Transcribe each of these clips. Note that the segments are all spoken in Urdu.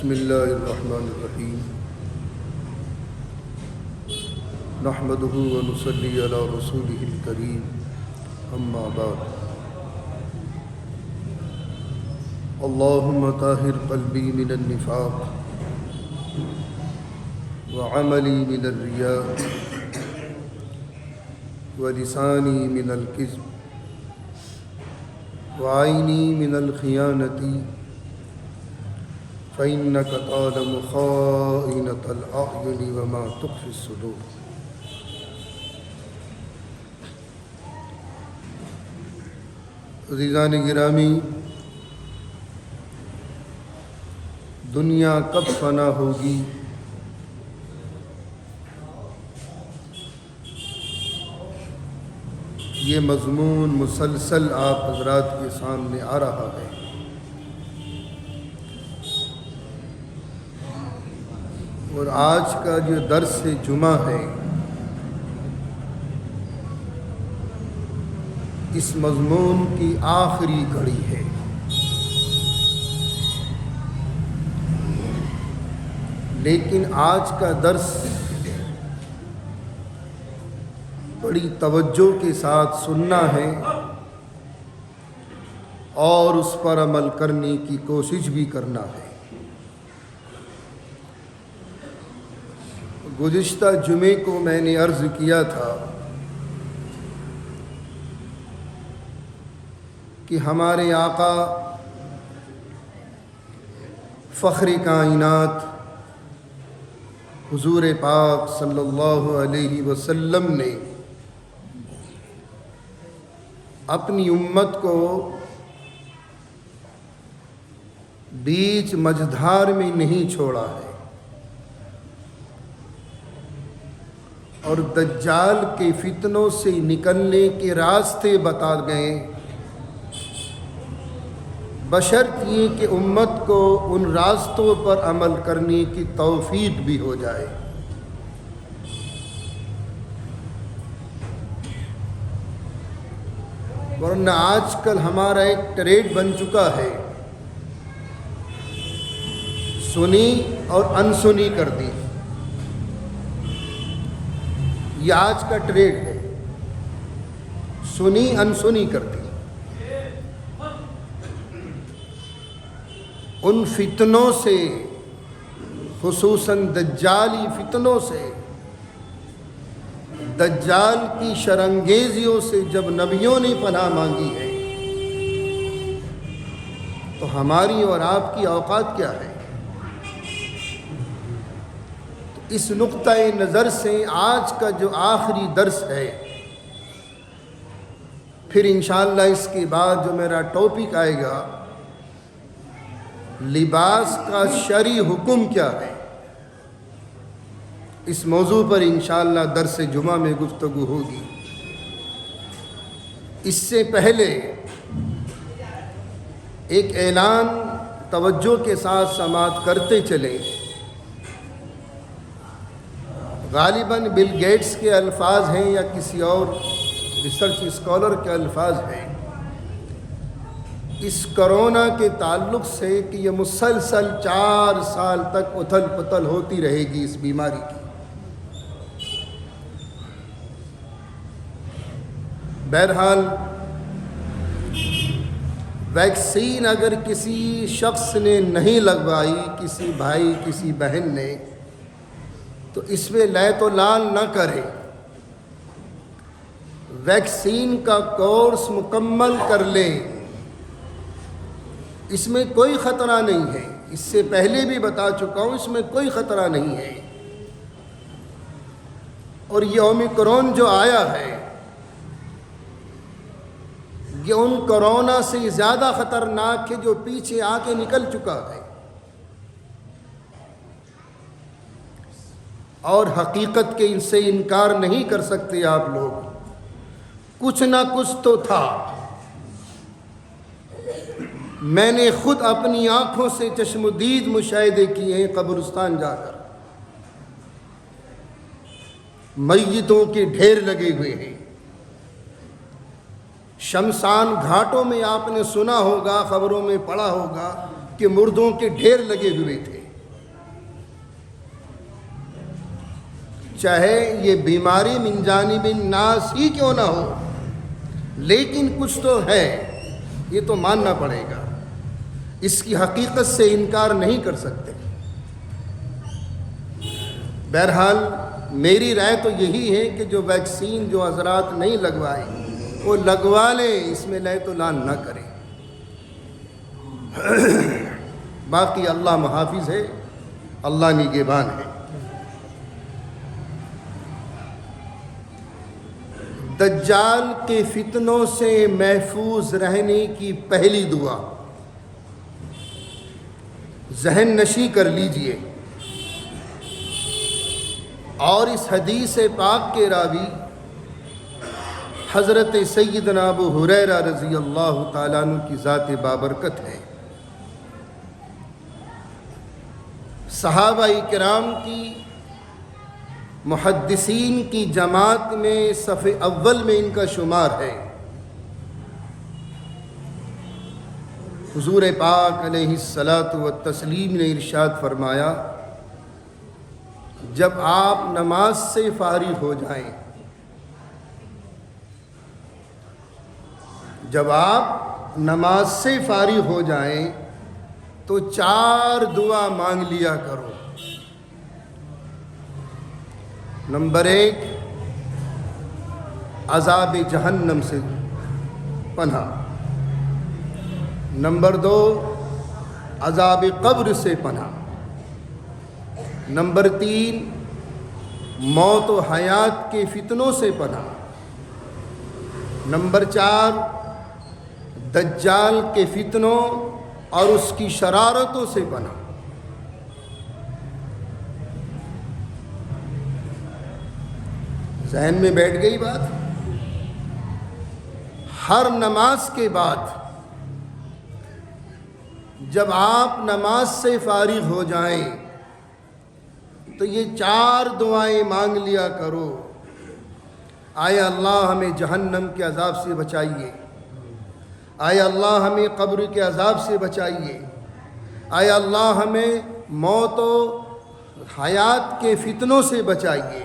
بسم اللہ الرحمن الرحیم نحمده ونصلی علی رسوله الکریم اما بعد اللہم طاہر قلبی من النفاق وعملی من الریاء ولسانی من الکذب وعینی من الخیانة فإنك تعلم خائنة الأعين وما تخفي الصدور۔ عزیزان گرامی، دنیا کب فنا ہوگی یہ مضمون مسلسل آپ حضرات کے سامنے آ رہا ہے۔ اور آج کا جو درس جمعہ ہے اس مضمون کی آخری کڑی ہے۔ لیکن آج کا درس بڑی توجہ کے ساتھ سننا ہے اور اس پر عمل کرنے کی کوشش بھی کرنا ہے۔ گزشتہ جمعے کو میں نے عرض کیا تھا کہ ہمارے آقا فخر کائنات حضور پاک صلی اللہ علیہ وسلم نے اپنی امت کو بیچ مجھدھار میں نہیں چھوڑا ہے اور دجال کے فتنوں سے نکلنے کے راستے بتا گئے، بشرط یہ کہ امت کو ان راستوں پر عمل کرنے کی توفیق بھی ہو جائے۔ ورنہ آج کل ہمارا ایک ٹریڈ بن چکا ہے، سنی اور انسنی کر دی۔ یہ آج کا ٹریڈ ہے، سنی انسنی کر دی۔ ان فتنوں سے، خصوصاً دجالی فتنوں سے، دجال کی شرنگیزیوں سے جب نبیوں نے پناہ مانگی ہے تو ہماری اور آپ کی اوقات کیا ہے؟ تو اس نقطۂ نظر سے آج کا جو آخری درس ہے، پھر انشاءاللہ اس کے بعد جو میرا ٹاپک آئے گا، لباس کا شرعی حکم کیا ہے، اس موضوع پر انشاءاللہ درس جمعہ میں گفتگو ہوگی۔ اس سے پہلے ایک اعلان توجہ کے ساتھ سماعت کرتے چلیں۔ غالباً بل گیٹس کے الفاظ ہیں یا کسی اور ریسرچ اسکالر کے الفاظ ہیں، اس کرونا کے تعلق سے کہ یہ مسلسل 4 سال تک اتھل پتھل ہوتی رہے گی اس بیماری کی۔ بہرحال ویکسین اگر کسی شخص نے نہیں لگوائی، کسی بھائی کسی بہن نے، تو اس میں لیت و لال نہ کرے، ویکسین کا کورس مکمل کر لیں، اس میں کوئی خطرہ نہیں ہے۔ اس سے پہلے بھی بتا چکا ہوں، اس میں کوئی خطرہ نہیں ہے۔ اور یہ اومیکرون جو آیا ہے یہ ان کرونا سے زیادہ خطرناک ہے جو پیچھے آ کے نکل چکا ہے، اور حقیقت کے ان سے انکار نہیں کر سکتے آپ لوگ، کچھ نہ کچھ تو تھا۔ میں نے خود اپنی آنکھوں سے چشمدید مشاہدے کیے ہیں، قبرستان جا کر میتوں کے ڈھیر لگے ہوئے ہیں۔ شمشان گھاٹوں میں آپ نے سنا ہوگا، خبروں میں پڑھا ہوگا کہ مردوں کے ڈھیر لگے ہوئے تھے۔ چاہے یہ بیماری من جانب الناس ہی کیوں نہ ہو، لیکن کچھ تو ہے، یہ تو ماننا پڑے گا، اس کی حقیقت سے انکار نہیں کر سکتے۔ بہرحال میری رائے تو یہی ہے کہ جو ویکسین جو حضرات نہیں لگوائیں وہ لگوا لیں، اس میں لے تو لان نہ کریں۔ باقی اللہ محافظ ہے، اللہ نگہبان ہے۔ دجال کے فتنوں سے محفوظ رہنے کی پہلی دعا ذہن نشی کر لیجئے، اور اس حدیث پاک کے راوی حضرت سیدنا ابو ہریرہ رضی اللہ تعالیٰ عنہ کی ذات بابرکت ہے۔ صحابہ کرام کی محدثین کی جماعت میں صف اول میں ان کا شمار ہے۔ حضور پاک علیہ الصلاۃ والتسلیم نے ارشاد فرمایا، جب آپ نماز سے فارغ ہو جائیں، جب آپ نماز سے فارغ ہو جائیں تو 4 دعا مانگ لیا کرو۔ نمبر 1، عذاب جہنم سے پناہ۔ نمبر 2، عذاب قبر سے پناہ۔ نمبر 3، موت و حیات کے فتنوں سے پناہ۔ نمبر 4، دجال کے فتنوں اور اس کی شرارتوں سے پناہ۔ ذہن میں بیٹھ گئی بات؟ ہر نماز کے بعد جب آپ نماز سے فارغ ہو جائیں تو یہ 4 دعائیں مانگ لیا کرو۔ آئے اللہ ہمیں جہنم کے عذاب سے بچائیے، آئے اللہ ہمیں قبر کے عذاب سے بچائیے، آئے اللہ ہمیں موت و حیات کے فتنوں سے بچائیے،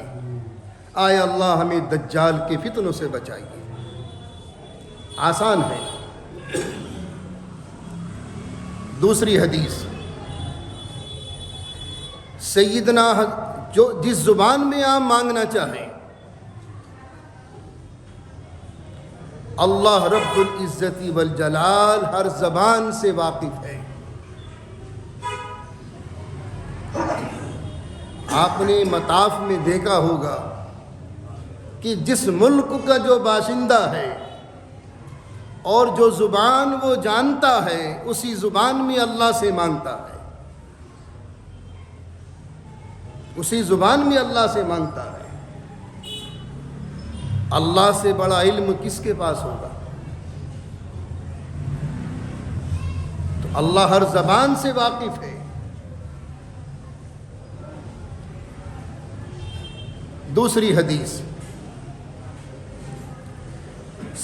آئے اللہ ہمیں دجال کے فتنوں سے بچائیے۔ آسان ہے۔ دوسری حدیث، سیدنا جو جس زبان میں آپ مانگنا چاہیں، اللہ رب العزت والجلال ہر زبان سے واقف ہے۔ آپ نے مطاف میں دیکھا ہوگا کہ جس ملک کا جو باشندہ ہے اور جو زبان وہ جانتا ہے، اسی زبان میں اللہ سے مانگتا ہے، اسی زبان میں اللہ سے مانگتا ہے۔ اللہ سے بڑا علم کس کے پاس ہوگا؟ تو اللہ ہر زبان سے واقف ہے۔ دوسری حدیث،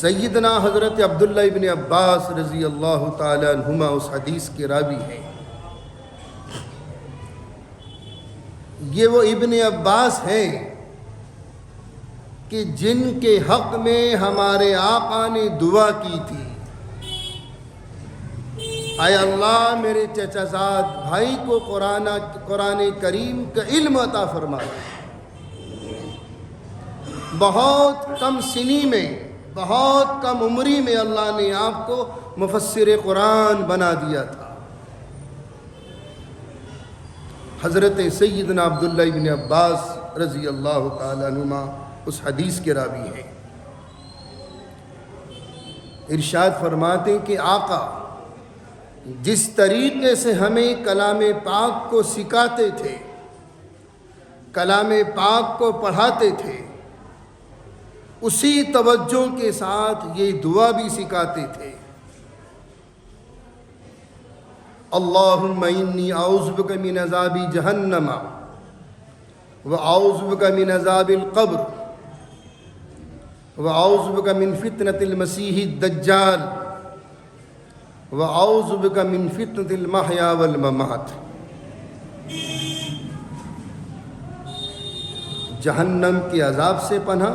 سیدنا حضرت عبداللہ ابن عباس رضی اللہ تعالی عنہما اس حدیث کے راوی ہیں۔ یہ وہ ابن عباس ہیں کہ جن کے حق میں ہمارے آقا نے دعا کی تھی، اے اللہ میرے چچا زاد بھائی کو قرآن کریم کا علم عطا فرما۔ بہت کم سنی میں، بہت کم عمری میں اللہ نے آپ کو مفسر قرآن بنا دیا تھا۔ حضرت سیدنا عبداللہ ابن عباس رضی اللہ تعالی عنہما اس حدیث کے راوی ہیں۔ ارشاد فرماتے ہیں کہ آقا جس طریقے سے ہمیں کلام پاک کو سکھاتے تھے، کلام پاک کو پڑھاتے تھے، اسی توجہ کے ساتھ یہ دعا بھی سکھاتے تھے۔ اللہم انی اعوذ بک من عذاب جہنم واعوذ بک من عذاب القبر واعوذ بک من فتنة المسیح الدجال واعوذ بک من فتنة المحیا والممات۔ جہنم کے عذاب سے پناہ،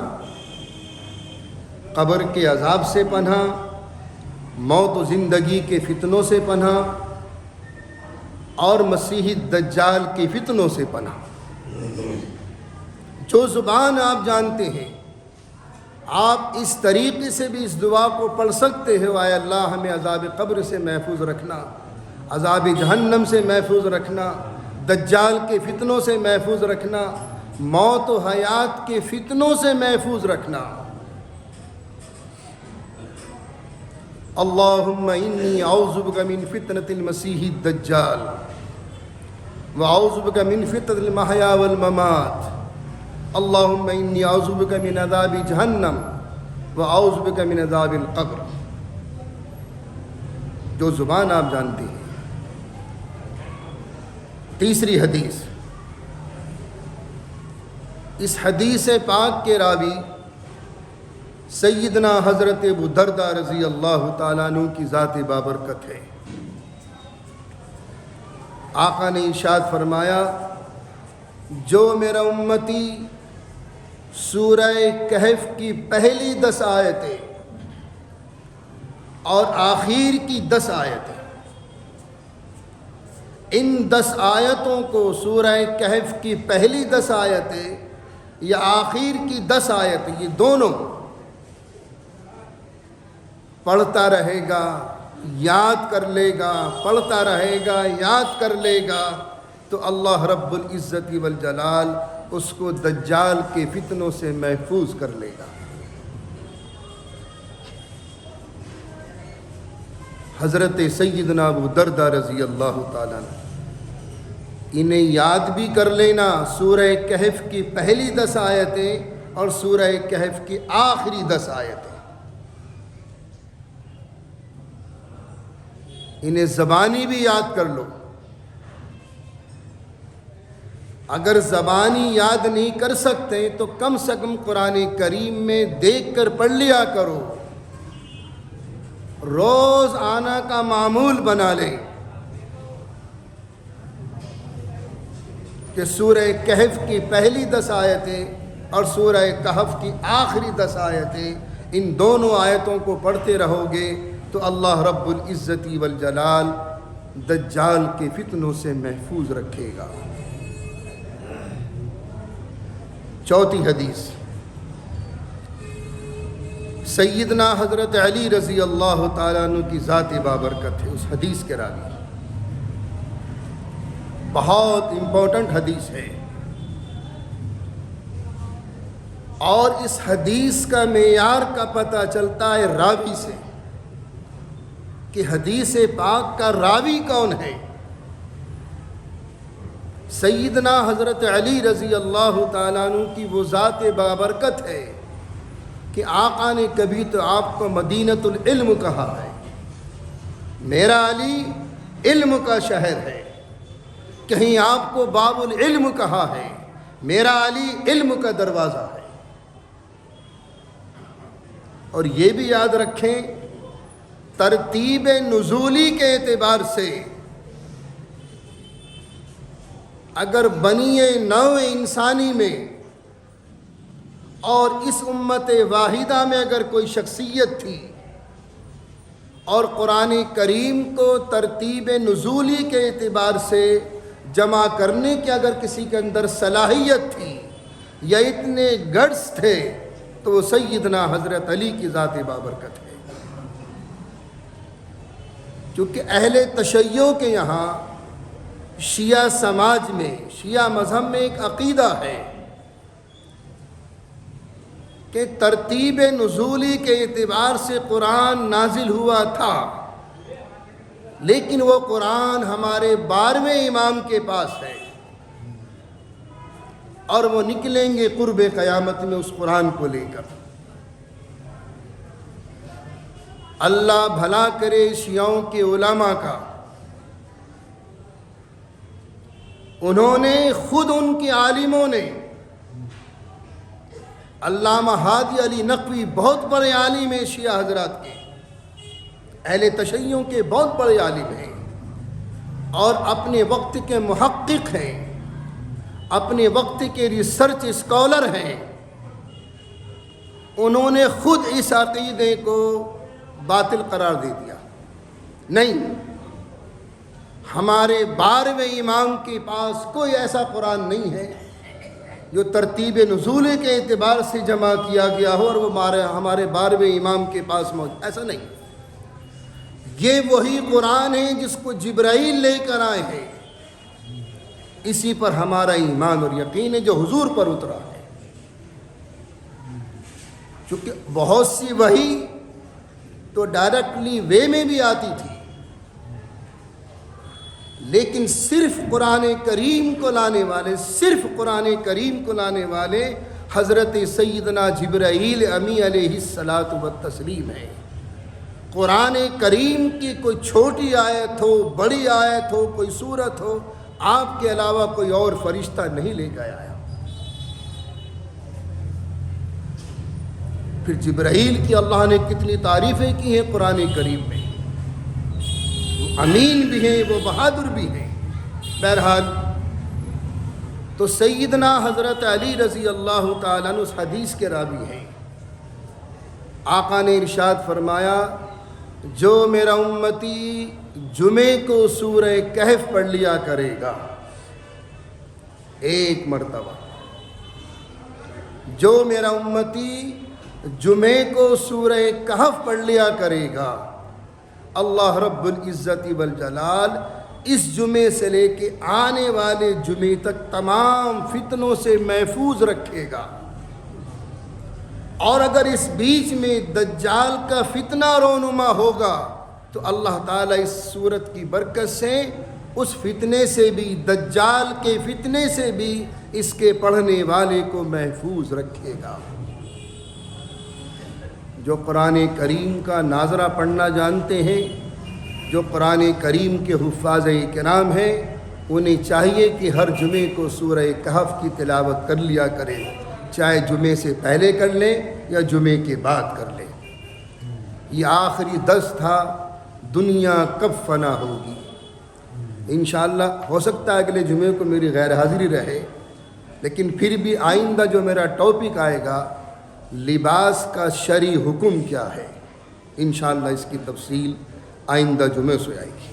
قبر کے عذاب سے پناہ، موت و زندگی کے فتنوں سے پناہ اور مسیح دجال کے فتنوں سے پناہ۔ جو زبان آپ جانتے ہیں آپ اس طریقے سے بھی اس دعا کو پڑھ سکتے ہو، اے اللہ ہمیں عذاب قبر سے محفوظ رکھنا، عذاب جہنم سے محفوظ رکھنا، دجال کے فتنوں سے محفوظ رکھنا، موت و حیات کے فتنوں سے محفوظ رکھنا۔ اللہم انی اعوذ بک من فتنۃ المسیح الدجال واعوذ بک من فتنۃ المحیا والممات، اللہم انی اعوذ بک من عذاب جہنم واعوذ بک من عذاب القبر۔ جو زبان آپ جانتے ہیں۔ تیسری حدیث، اس حدیث پاک کے راوی سیدنا حضرت ابو درداء رضی اللہ تعالیٰ عنہ کی ذات بابرکت ہے۔ آقا نے ارشاد فرمایا، جو میرا امتی سورہ کہف کی پہلی 10 آیتیں اور آخر کی 10 آیتیں، ان 10 آیتوں کو سورہ کہف کی پہلی 10 آیتیں یا آخر کی 10 آیتیں، یہ دونوں پڑھتا رہے گا، یاد کر لے گا، پڑھتا رہے گا، یاد کر لے گا، تو اللہ رب العزت والجلال اس کو دجال کے فتنوں سے محفوظ کر لے گا۔ حضرت سیدنا ابو درداء رضی اللہ تعالیٰ عنہ، انہیں یاد بھی کر لینا، سورہ کہف کی پہلی 10 آیتیں اور سورہ کہف کی آخری 10 آیتیں، انہیں زبانی بھی یاد کر لو۔ اگر زبانی یاد نہیں کر سکتے تو کم سے کم قرآن کریم میں دیکھ کر پڑھ لیا کرو، روز آنا کا معمول بنا لیں کہ سورہ کہف کی پہلی 10 آیتیں اور سورہ کہف کی آخری 10 آیتیں، ان دونوں آیتوں کو پڑھتے رہو گے تو اللہ رب العزت والجلال دجال کے فتنوں سے محفوظ رکھے گا۔ چوتھی حدیث، سیدنا حضرت علی رضی اللہ تعالیٰ عنہ کی ذات بابرکت ہے۔ اس حدیث کے راوی، بہت امپورٹنٹ حدیث ہے، اور اس حدیث کا معیار کا پتہ چلتا ہے راوی سے کہ حدیث پاک کا راوی کون ہے۔ سیدنا حضرت علی رضی اللہ تعالیٰ عنہ کی وہ ذات بابرکت ہے کہ آقا نے کبھی تو آپ کو مدینۃ العلم کہا ہے، میرا علی علم کا شہر ہے، کہیں آپ کو باب العلم کہا ہے، میرا علی علم کا دروازہ ہے۔ اور یہ بھی یاد رکھیں، ترتیب نزولی کے اعتبار سے اگر بنی نوع انسانی میں اور اس امت واحدہ میں اگر کوئی شخصیت تھی اور قرآن کریم کو ترتیب نزولی کے اعتبار سے جمع کرنے کی اگر کسی کے اندر صلاحیت تھی یا اتنے گٹس تھے تو وہ سیدنا حضرت علی کی ذات بابرکت ہے۔ کیونکہ اہل تشیع کے یہاں شیعہ سماج میں، شیعہ مذہب میں ایک عقیدہ ہے کہ ترتیب نزولی کے اعتبار سے قرآن نازل ہوا تھا، لیکن وہ قرآن ہمارے 12ویں امام کے پاس ہے اور وہ نکلیں گے قرب قیامت میں اس قرآن کو لے کر۔ اللہ بھلا کرے شیعوں کے علماء کا، انہوں نے خود ان کے عالموں نے، علامہ ہادی علی نقوی بہت بڑے عالم ہیں شیعہ حضرات کے، اہل تشیع کے بہت بڑے عالم ہیں اور اپنے وقت کے محقق ہیں، اپنے وقت کے ریسرچ اسکالر ہیں، انہوں نے خود اس عقیدے کو باطل قرار دے دیا۔ نہیں، ہمارے 12ویں امام کے پاس کوئی ایسا قرآن نہیں ہے جو ترتیب نزول کے اعتبار سے جمع کیا گیا ہو اور وہ ہمارے 12ویں امام کے پاس موجود، ایسا نہیں۔ یہ وہی قرآن ہے جس کو جبرائیل لے کر آئے ہیں، اسی پر ہمارا ایمان اور یقین ہے جو حضور پر اترا ہے۔ چونکہ بہت سی وحی تو ڈائریکٹلی وے میں بھی آتی تھی، لیکن صرف قرآن کریم کو لانے والے حضرت سیدنا جبرائیل امی علیہ الصلاۃ والتسلیم ہے۔ قرآن کریم کی کوئی چھوٹی آیت ہو، بڑی آیت ہو، کوئی سورت ہو، آپ کے علاوہ کوئی اور فرشتہ نہیں لے کے آیا۔ پھر جبرائیل کی اللہ نے کتنی تعریفیں کی ہیں قرآن کریم میں، وہ امین بھی ہیں، وہ بہادر بھی ہیں۔ بہرحال تو سیدنا حضرت علی رضی اللہ تعالیٰ عنہ اس حدیث کے راوی ہیں۔ آقا نے ارشاد فرمایا، جو میرا امتی جمعے کو سورہ کہف پڑھ لیا کرے گا ایک مرتبہ، جو میرا امتی جمعے کو سورہ کہف پڑھ لیا کرے گا، اللہ رب العزت والجلال اس جمعے سے لے کے آنے والے جمعے تک تمام فتنوں سے محفوظ رکھے گا۔ اور اگر اس بیچ میں دجال کا فتنہ رونما ہوگا تو اللہ تعالیٰ اس سورت کی برکت سے اس فتنے سے بھی، دجال کے فتنے سے بھی اس کے پڑھنے والے کو محفوظ رکھے گا۔ جو قرآن کریم کا ناظرہ پڑھنا جانتے ہیں، جو قرآن کریم کے حفاظ کرام ہیں، انہیں چاہیے کہ ہر جمعے کو سورہ کہف کی تلاوت کر لیا کریں، چاہے جمعے سے پہلے کر لیں یا جمعے کے بعد کر لیں۔ یہ آخری درس تھا، دنیا کب فنا ہوگی۔ انشاءاللہ ہو سکتا ہے اگلے جمعے کو میری غیر حاضری رہے، لیکن پھر بھی آئندہ جو میرا ٹاپک آئے گا، لباس کا شرعی حکم کیا ہے، انشاءاللہ اس کی تفصیل آئندہ جمعے سے آئے گی۔